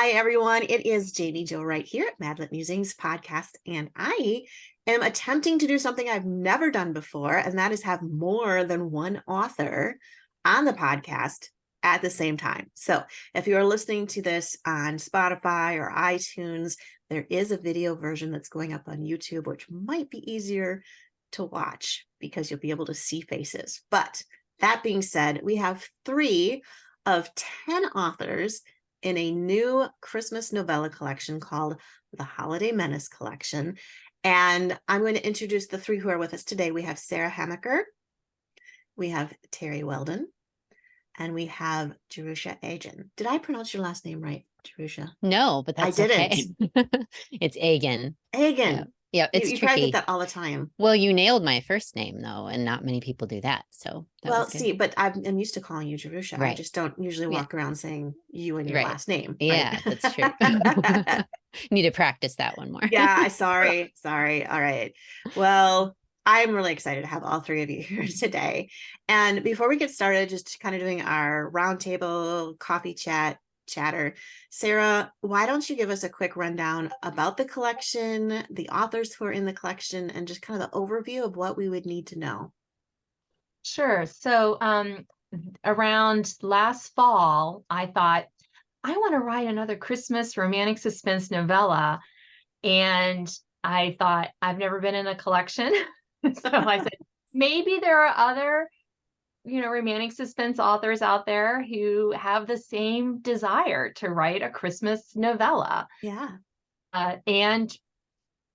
Hi, everyone. It is Jaime Jo right here at Madlit Musings podcast, and I am attempting to do something I've never done before, and that is have more than one author on the podcast at the same time. So if you are listening to this on Spotify or iTunes, there is a video version that's going up on YouTube, which might be easier to watch because you'll be able to see faces. But that being said, we have 3 of 10 authors in a new Christmas novella collection called the Holiday Menace Collection. And I'm going to introduce the 3 who are with us today. We have Sarah Hamaker, we have Terry Weldon, and we have Jerusha Agen. Did I pronounce your last name right, Jerusha? No, but that's okay. It's Agen. Agen. Yeah, it's you tricky. probably get that all the time. Well, you nailed my first name though, and not many people do that. So that well, was good. see, but I'm used to calling you Jerusha. Right. I just don't usually walk around saying you and your Right. last name. Yeah, Right? that's true. Need to practice that one more. Yeah, sorry. All right. Well, I'm really excited to have all 3 of you here today. And before we get started, just kind of doing our roundtable coffee chatter, Sarah, why don't you give us a quick rundown about the collection, the authors who are in the collection, and just kind of the overview of what we would need to know? Sure. So around last fall, I thought, I want to write another Christmas romantic suspense novella. And I thought, I've never been in a collection. So I said, maybe there are other, romantic suspense authors out there who have the same desire to write a Christmas novella. Yeah. And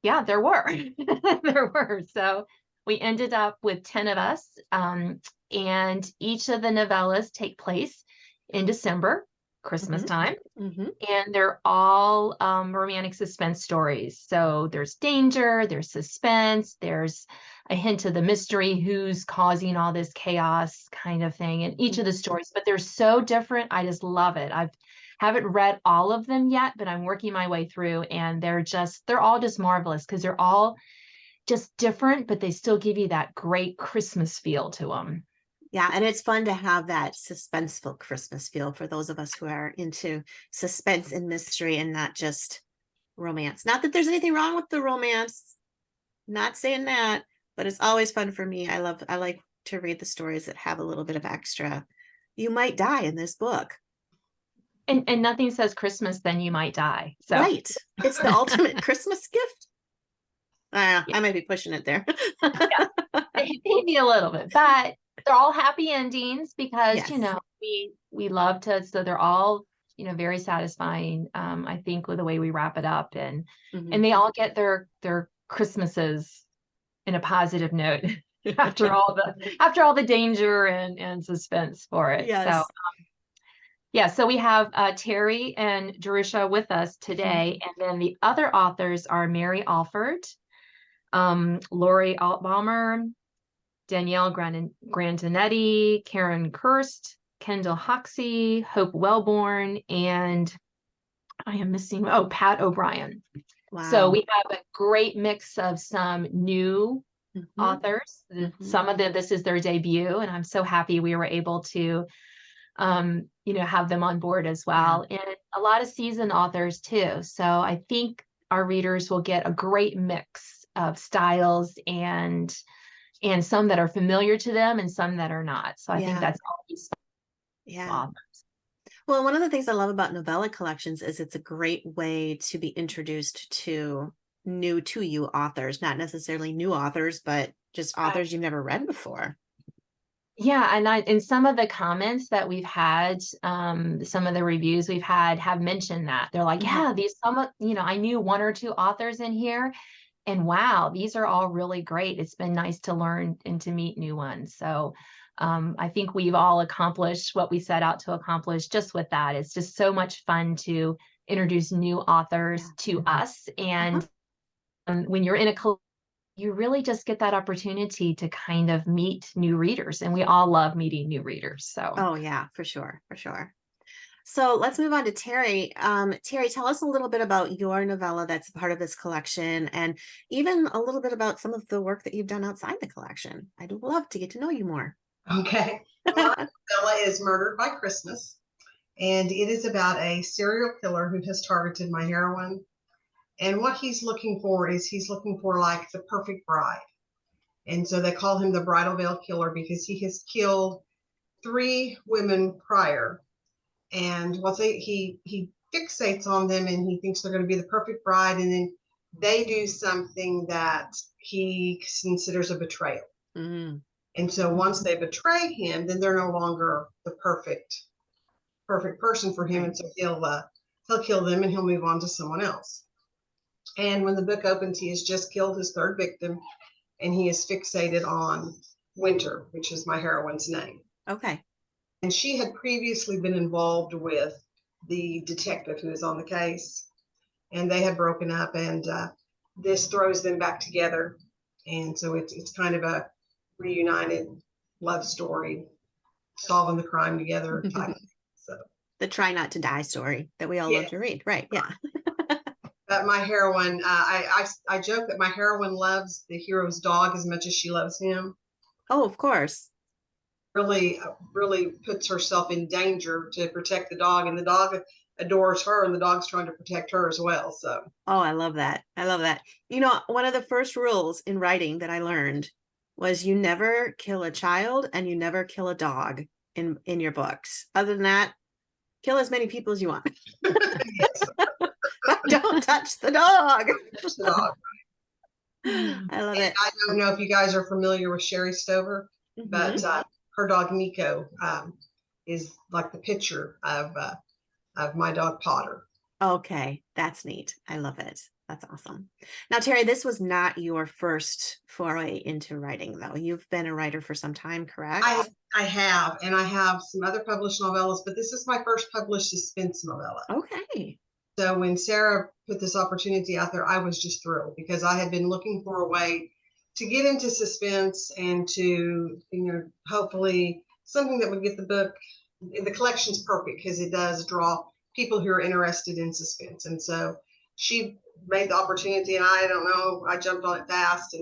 yeah, there were. There were. So we ended up with 10 of us. And each of the novellas take place in December, Christmas time. Mm-hmm. And they're all romantic suspense stories. So there's danger, there's suspense, there's a hint of the mystery, who's causing all this chaos kind of thing in each of the stories. But they're so different. I just love it. Haven't read all of them yet, but I'm working my way through, and they're all just marvelous because they're all just different, but they still give you that great Christmas feel to them. Yeah, and it's fun to have that suspenseful Christmas feel for those of us who are into suspense and mystery and not just romance. Not that there's anything wrong with the romance, not saying that, but it's always fun for me. I like to read the stories that have a little bit of extra. You might die in this book. And nothing says Christmas than you might die. So right. It's the ultimate Christmas gift. I might be pushing it there. Yeah, maybe a little bit, but they're all happy endings because, yes. We love to, so they're all, very satisfying, I think, with the way we wrap it up, and they all get their Christmases in a positive note after all the danger and suspense for it. Yes. So so we have Terry and Jerusha with us today, and then the other authors are Mary Alford, Lori Altbaumer, Danielle Grandinetti, Karen Kirst, Kendall Hoxie, Hope Wellborn, and I am missing, Pat O'Brien. Wow. So we have a great mix of some new authors. Some of them, this is their debut, and I'm so happy we were able to have them on board as well. And a lot of seasoned authors too. So I think our readers will get a great mix of styles and some that are familiar to them and some that are not. So I think that's always authors. Well, one of the things I love about novella collections is it's a great way to be introduced to new to you authors, not necessarily new authors, but just authors you've never read before. Yeah, and in some of the comments that we've had, some of the reviews we've had have mentioned that. They're like, I knew 1 or 2 authors in here, and wow, these are all really great. It's been nice to learn and to meet new ones. So I think we've all accomplished what we set out to accomplish just with that. It's just so much fun to introduce new authors to us. And when you're in a collection, you really just get that opportunity to kind of meet new readers, and we all love meeting new readers. So, oh yeah, for sure. So let's move on to Terry. Terry, tell us a little bit about your novella that's part of this collection, and even a little bit about some of the work that you've done outside the collection. I'd love to get to know you more. Okay. My novella is Murdered by Christmas, And it is about a serial killer who has targeted my heroine. And what he's looking for is he's looking for like the perfect bride. And so they call him the bridal veil killer because he has killed 3 women prior. And he fixates on them and he thinks they're going to be the perfect bride. And then they do something that he considers a betrayal. Mm. And so once they betray him, then they're no longer the perfect person for him. Right. And so he'll kill them and he'll move on to someone else. And when the book opens, he has just killed his 3rd victim, and he is fixated on Winter, which is my heroine's name. Okay. And she had previously been involved with the detective who is on the case, and they had broken up, and this throws them back together. And so it's kind of a reunited love story, solving the crime together type. So The try not to die story that we all love to read. Right. Yeah. But my heroine, I joke that my heroine loves the hero's dog as much as she loves him. Oh, of course. Really puts herself in danger to protect the dog, and the dog adores her, and the dog's trying to protect her as well. So Oh, I love that. I love that. You know, one of the first rules in writing that I learned was you never kill a child and you never kill a dog in your books. Other than that, kill as many people as you want. yes, But don't touch the dog. touch the dog. I love And it. I don't know if you guys are familiar with Sherry Stover, but her dog Nico is like the picture of my dog Potter. Okay, that's neat. I love it. That's awesome. Now, Terry, this was not your first foray into writing, though. You've been a writer for some time, correct? I have, and I have some other published novellas, but this is my first published suspense novella. Okay. So when Sarah put this opportunity out there, I was just thrilled because I had been looking for a way to get into suspense and to, hopefully something that would get the book, the collection's perfect because it does draw people who are interested in suspense. And so she made the opportunity, and I don't know, I jumped on it fast.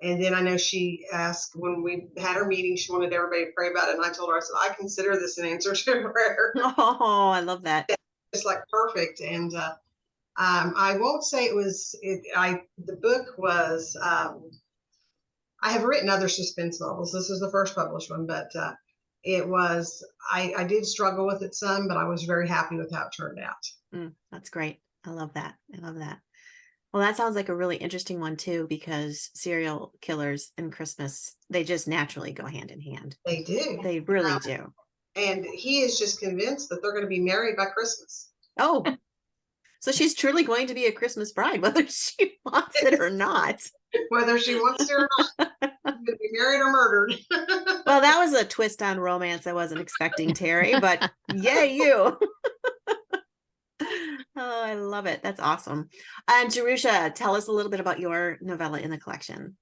And then I know she asked when we had our meeting, she wanted everybody to pray about it. And I told her, I said, I consider this an answer to prayer. Oh, I love that. It's like perfect. And I won't say the book was, I have written other suspense novels. This is the first published one, but I did struggle with it some, but I was very happy with how it turned out. That's great. I love that. I love that. Well, that sounds like a really interesting one too, because serial killers and Christmas, they just naturally go hand in hand. They do. They really do. And he is just convinced that they're going to be married by Christmas. Oh, so she's truly going to be a Christmas bride, whether she wants it or not. Whether she wants to or not. She's going to be married or murdered. Well, that was a twist on romance I wasn't expecting, Terry, but yay, you. Oh, I love it. That's awesome. And Jerusha, tell us a little bit about your novella in the collection.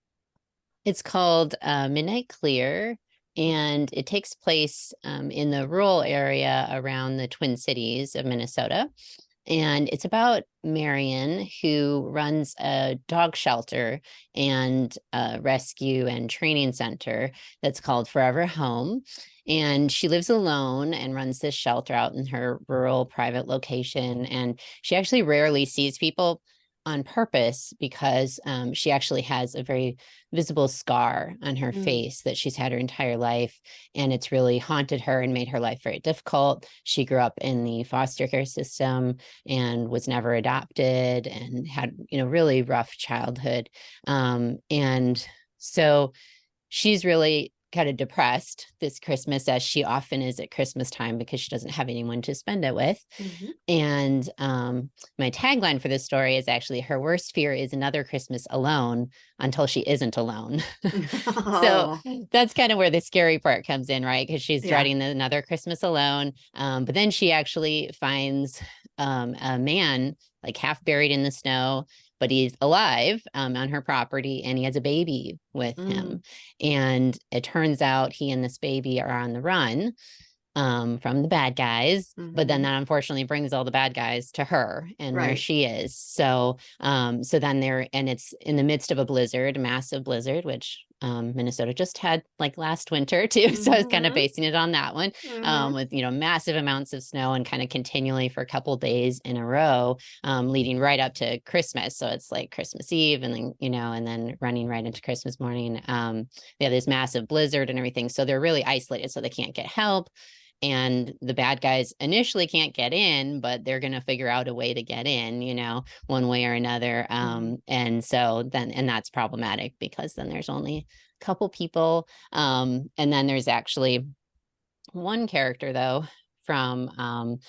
It's called Midnight Clear, and it takes place in the rural area around the Twin Cities of Minnesota. And it's about Marion, who runs a dog shelter and a rescue and training center that's called Forever Home. And she lives alone and runs this shelter out in her rural private location. And she actually rarely sees people on purpose because she actually has a very visible scar on her face that she's had her entire life. And it's really haunted her and made her life very difficult. She grew up in the foster care system and was never adopted and had, really rough childhood. And so she's really kind of depressed this Christmas, as she often is at Christmas time, because she doesn't have anyone to spend it with. And my tagline for this story is actually, her worst fear is another Christmas alone until she isn't alone. So that's kind of where the scary part comes in, right? Because she's dreading another Christmas alone. But then she actually finds a man like half buried in the snow, but he's alive on her property, and he has a baby with him. And it turns out he and this baby are on the run from the bad guys, but then that unfortunately brings all the bad guys to her and where she is. So then and it's in the midst of a blizzard, a massive blizzard, which Minnesota just had like last winter too. So I was kind of basing it on that one, with, massive amounts of snow and kind of continually for a couple days in a row, leading right up to Christmas. So it's like Christmas Eve and then, and then running right into Christmas morning. They have this massive blizzard and everything. So they're really isolated, so they can't get help. And the bad guys initially can't get in, but they're going to figure out a way to get in, one way or another. And so and that's problematic because then there's only a couple people. And then there's actually one character though from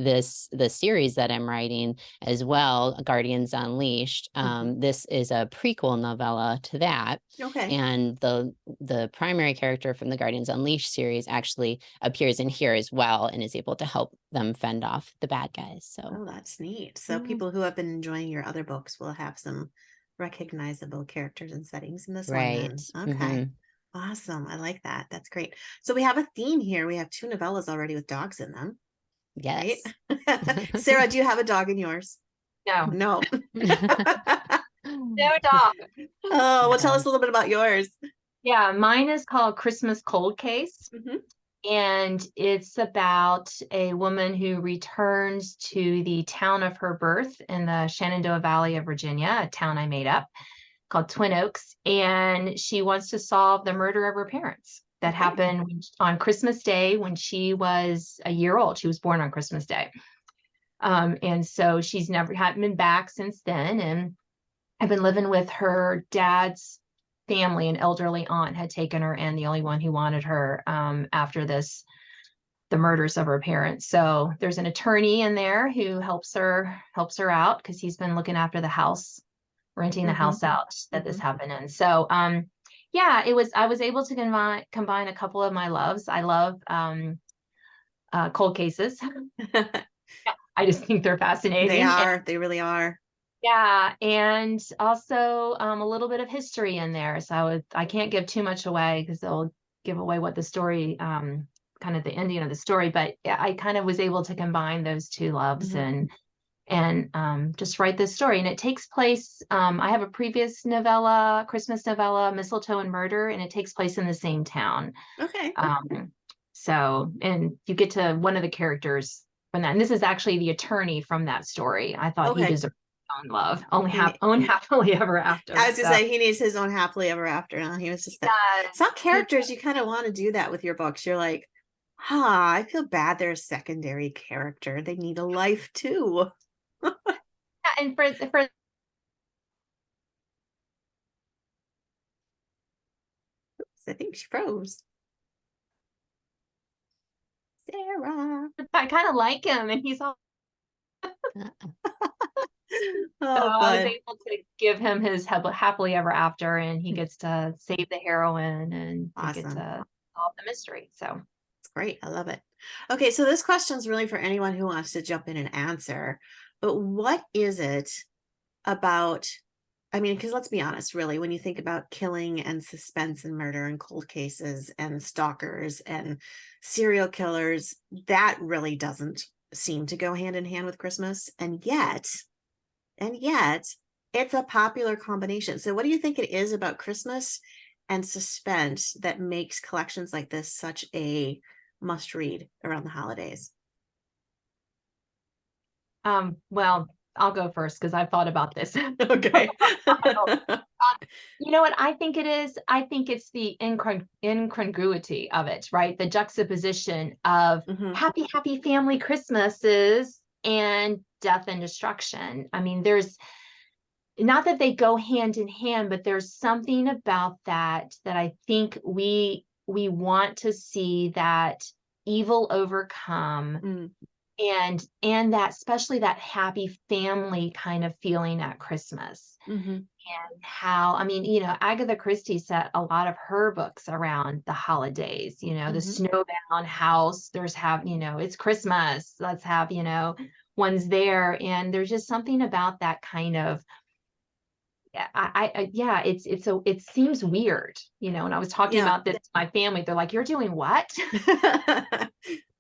the series that I'm writing as well, Guardians Unleashed. This is a prequel novella to that. Okay. And the primary character from the Guardians Unleashed series actually appears in here as well and is able to help them fend off the bad guys. So Oh, that's neat. So people who have been enjoying your other books will have some recognizable characters and settings in this right. one then. Okay. Awesome. I like that. That's great. So we have a theme here. We have 2 novellas already with dogs in them. Yes. Right? Sarah, do you have a dog in yours? No, No. no dog. Oh, well, tell us a little bit about yours. Yeah, mine is called Christmas Cold Case. And it's about a woman who returns to the town of her birth in the Shenandoah Valley of Virginia, a town I made up called Twin Oaks. And she wants to solve the murder of her parents that happened on Christmas Day when she was a year old. She was born on Christmas Day. And so she's hadn't been back since then. And I've been living with her dad's family. An elderly aunt had taken her in, the only one who wanted her after the murders of her parents. So there's an attorney in there who helps her out because he's been looking after the house, renting the house out that this happened in. So yeah, I was able to combine a couple of my loves. I love cold cases. I just think they're fascinating. They are. They really are. Yeah, and also a little bit of history in there. So I can't give too much away because they'll give away what the story, kind of the ending of the story. But I kind of was able to combine those 2 loves and just write this story. And it takes place. I have a previous novella, Christmas novella, Mistletoe and Murder, and it takes place in the same town. Okay. So, and you get to one of the characters from that. And this is actually the attorney from that story. I thought he deserved own love, own happily ever after. I was gonna say he needs his own happily ever after. Huh? He was just that. Some characters you kind of want to do that with your books. You're like, I feel bad they're a secondary character. They need a life too. Yeah, and for I think she froze. Sarah. I kind of like him, and he's all. So I was able to give him his happily ever after, and he gets to save the heroine, and we get to solve the mystery. So it's great. I love it. Okay, so this question is really for anyone who wants to jump in and answer. But what is it about? I mean, because let's be honest, really, when you think about killing and suspense and murder and cold cases and stalkers and serial killers, that really doesn't seem to go hand in hand with Christmas. And yet it's a popular combination. So what do you think it is about Christmas and suspense that makes collections like this such a must read around the holidays? Well, I'll go first because I've thought about this. Okay. You know what I think it is? I think it's the incongruity of it, right? The juxtaposition of happy family Christmases and death and destruction. I mean, there's not that they go hand in hand, but there's something about that I think we want to see that evil overcome. And that, especially that happy family kind of feeling at Christmas. And how, I mean, Agatha Christie set a lot of her books around the holidays, the snowbound house, it's Christmas, let's have, one's there. And there's just something about that kind of, it seems weird, when I was talking about this to my family, they're like, you're doing what?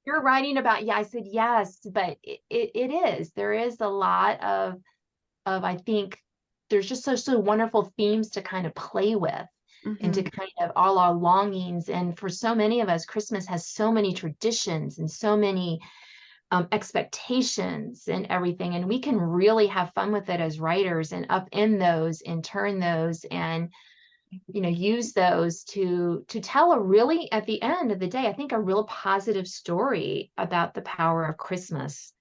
You're writing about, I said, yes, but there is a lot of, I think there's just so wonderful themes to kind of play with. and to kind of all our longings. And for so many of us, Christmas has so many traditions and so many expectations and everything. And we can really have fun with it as writers and upend those and turn those and, use those to tell a really, at the end of the day, I think a real positive story about the power of Christmas.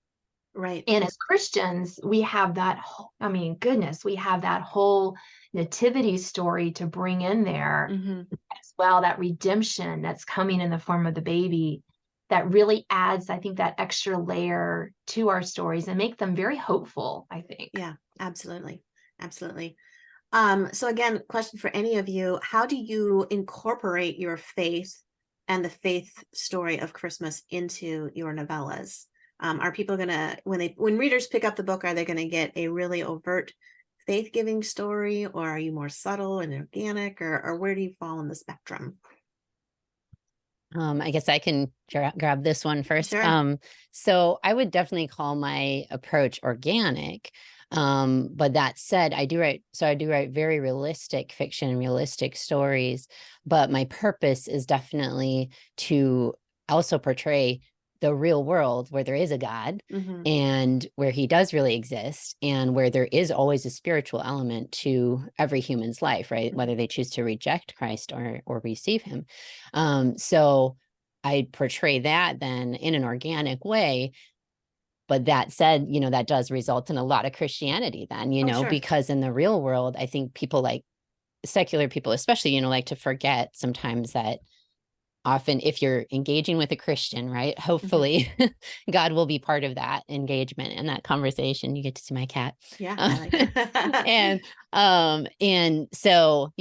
Right. And as Christians, we have that whole, goodness, we have that whole nativity story to bring in there as well, that redemption that's coming in the form of the baby that really adds, I think, that extra layer to our stories and make them very hopeful, I think. Yeah, absolutely. Absolutely. So again, question for any of you, how do you incorporate your faith and the faith story of Christmas into your novellas? Are people gonna, when readers pick up the book, are they gonna get a really overt faith-giving story, or are you more subtle and organic, or where do you fall on the spectrum? I guess I can grab this one first. Sure. So I would definitely call my approach organic. But that said, I do write very realistic fiction, realistic stories, but my purpose is definitely to also portray the real world where there is a God and where he does really exist, and where there is always a spiritual element to every human's life, right? Whether they choose to reject Christ or receive him. So I portray that then in an organic way. But that said, that does result in a lot of Christianity then, Sure. because in the real world, I think people, like secular people especially, like to forget sometimes that often if you're engaging with a Christian, right, hopefully God will be part of that engagement and that conversation. You get to see my cat. Yeah, I like it. And so,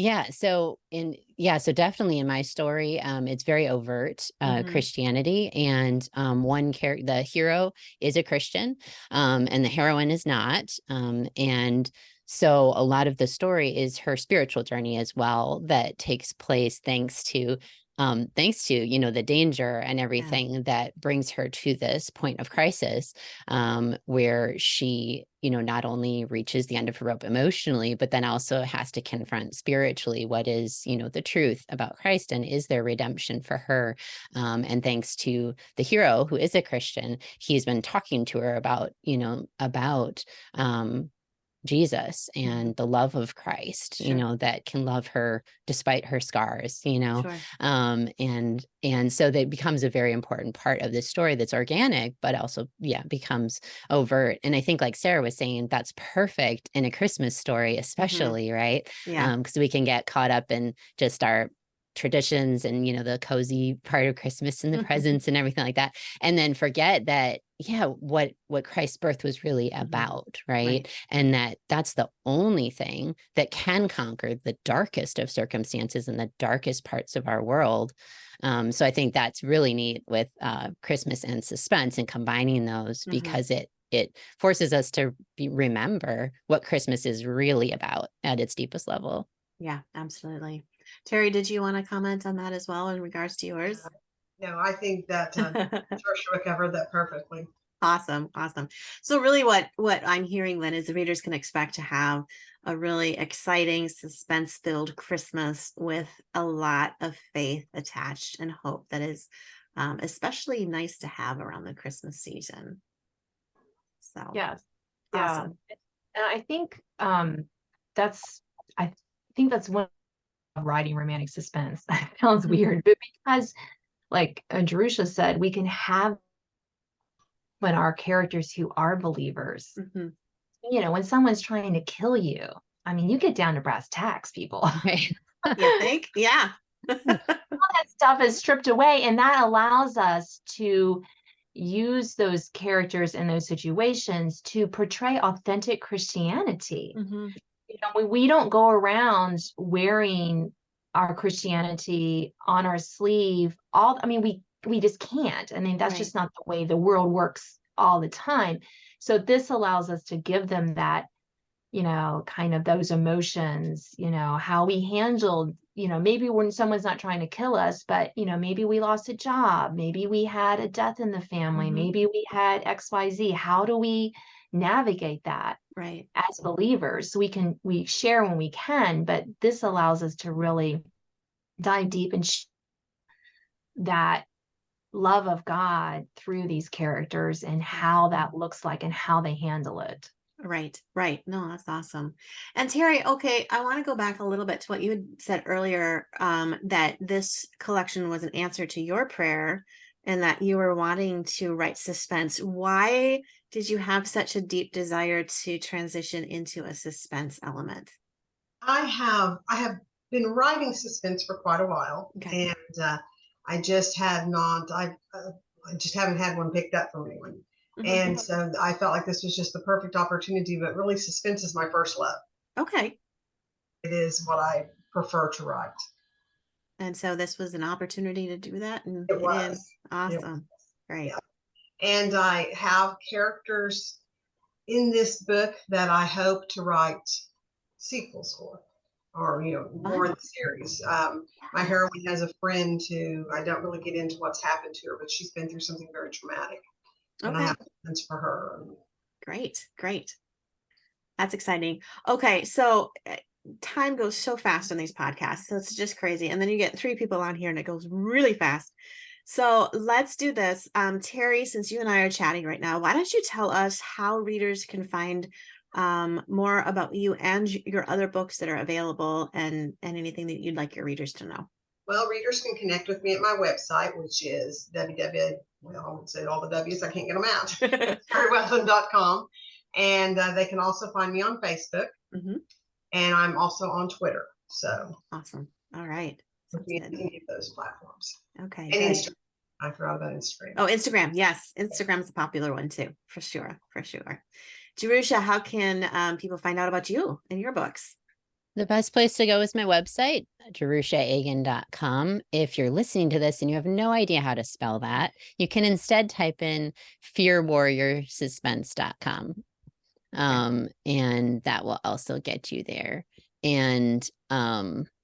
so definitely in my story, it's very overt Christianity, and the hero is a Christian, and the heroine is not. And so a lot of the story is her spiritual journey as well, that takes place thanks to the danger and everything that brings her to this point of crisis, where she, not only reaches the end of her rope emotionally, but then also has to confront spiritually what is, the truth about Christ, and is there redemption for her? And thanks to the hero, who is a Christian, he's been talking to her about Jesus and the love of Christ, that can love her despite her scars, Sure. and so that becomes a very important part of this story that's organic, but also, becomes overt. And I think, like Sarah was saying, that's perfect in a Christmas story, especially, right? Yeah. Because we can get caught up in just our traditions and, the cozy part of Christmas and the presents and everything like that. And then forget that, what Christ's birth was really about, right? And that's the only thing that can conquer the darkest of circumstances and the darkest parts of our world. So I think that's really neat with Christmas and suspense, and combining those, because it forces us to remember what Christmas is really about at its deepest level. Yeah, absolutely. Terry, did you want to comment on that as well in regards to yours? No, I think that Tertia covered that perfectly. Awesome. So really what I'm hearing then is the readers can expect to have a really exciting, suspense-filled Christmas with a lot of faith attached and hope that is especially nice to have around the Christmas season. So yes. awesome. Yeah. And I think that's one of writing romantic suspense. That sounds weird, but because, like Jerusha said, we can have when our characters who are believers, when someone's trying to kill you, you get down to brass tacks, people. Right. You think? Yeah. All that stuff is stripped away, and that allows us to use those characters in those situations to portray authentic Christianity. We don't go around wearing our Christianity on our sleeve we just can't. That's just not the way the world works all the time. So this allows us to give them that, kind of those emotions, how we handled maybe when someone's not trying to kill us, but, maybe we lost a job, maybe we had a death in the family, maybe we had XYZ. How do we navigate that Right. as believers? So we share when we can, but this allows us to really dive deep and that love of God through these characters and how that looks like and how they handle it. Right, right. No, that's awesome. And Terry, okay, I want to go back a little bit to what you had said earlier, that this collection was an answer to your prayer and that you were wanting to write suspense. Why did you have such a deep desire to transition into a suspense element? I have been writing suspense for quite a while, Okay. and I just have not. I just haven't had one picked up from anyone, and so I felt like this was just the perfect opportunity. But really, suspense is my first love. Okay. It is what I prefer to write. And so this was an opportunity to do that, and It it is was. awesome. Great. Yeah. And I have characters in this book that I hope to write sequels for, or more in the series. My heroine has a friend who I don't really get into what's happened to her, but she's been through something very traumatic, and I Okay. have plans for her. Great. Great. That's exciting. Okay, so time goes so fast on these podcasts, so it's just crazy. And then you get 3 people on here and it goes really fast. So let's do this. Terry, since you and I are chatting right now, why don't you tell us how readers can find more about you and your other books that are available, and anything that you'd like your readers to know? Well, readers can connect with me at my website, which is www. Well, I won't say all the W's, I can't get them out. terrywetland.com. And they can also find me on Facebook. And I'm also on Twitter. So awesome. All right. with me on any of those platforms. Okay. And Good. Instagram. I forgot about Instagram. Oh, Instagram. Yes. Instagram's a popular one too, for sure. For sure. Jerusha, how can people find out about you and your books? The best place to go is my website, jerushaegan.com. If you're listening to this and you have no idea how to spell that, you can instead type in fearwarriorsuspense.com. And that will also get you there. And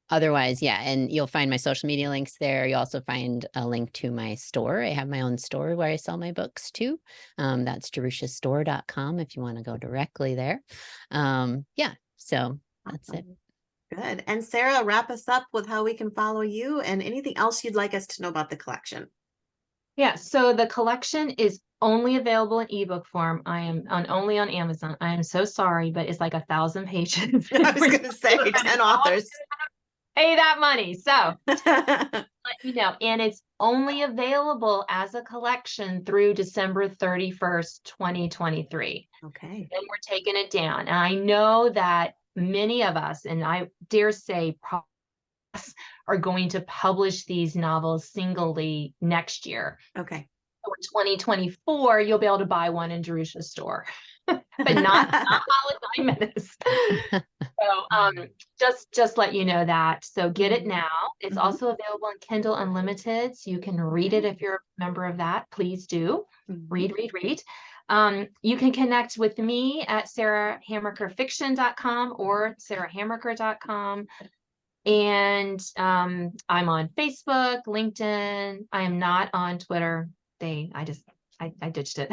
otherwise, yeah, and you'll find my social media links there. You'll also find a link to my store. I have my own store where I sell my books too. That's jerushastore.com if you want to go directly there. Yeah, so that's it. Good. And Sarah, wrap us up with how we can follow you and anything else you'd like us to know about the collection. Yeah, so the collection is only available in ebook form. I am only on Amazon. I am so sorry, but it's like 1,000 pages. I was going to say 10 authors. Pay that money. So let you know. And it's only available as a collection through December 31st, 2023. Okay. Then we're taking it down. And I know that many of us, and I dare say are going to publish these novels singly next year. Okay. For 2024, you'll be able to buy one in Jerusha's store, but not Holiday Menace. So just let you know that. So get it now. It's also available on Kindle Unlimited, so you can read it if you're a member of that. Please do. Read. You can connect with me at sarahhammerkerfiction.com or sarahhammerker.com. And I'm on Facebook, LinkedIn. I am not on Twitter. I ditched it.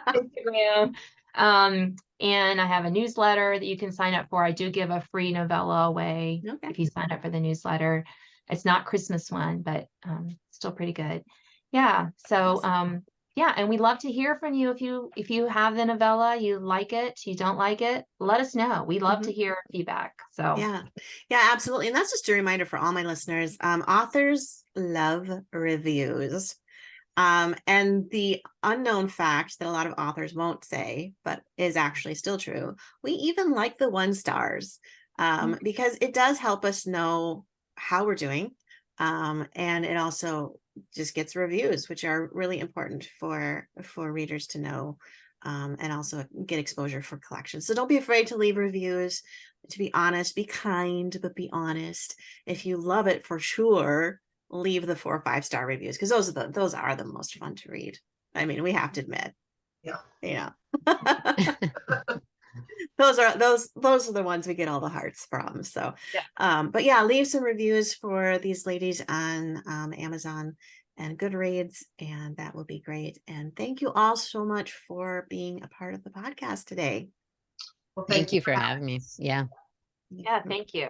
Instagram. And I have a newsletter that you can sign up for. I do give a free novella away if you sign up for the newsletter. It's not Christmas one, but still pretty good. Yeah. So yeah, and we'd love to hear from you. If you have the novella, you like it, you don't like it, let us know. We love to hear feedback. So yeah, absolutely. And that's just a reminder for all my listeners. Authors love reviews. And the unknown fact that a lot of authors won't say, but is actually still true, we even like the 1 stars, because it does help us know how we're doing. And it also just gets reviews, which are really important for readers to know, and also get exposure for collections. So don't be afraid to leave reviews. To be honest, be kind, but be honest. If you love it, for sure, leave the 4 or 5-star reviews, because those are the most fun to read. I mean, we have to admit. Yeah. Yeah. those are the ones we get all the hearts from. So but yeah, leave some reviews for these ladies on Amazon and Goodreads, and that will be great. And thank you all so much for being a part of the podcast today. Well, Thank you for having me. Yeah. Yeah, thank you.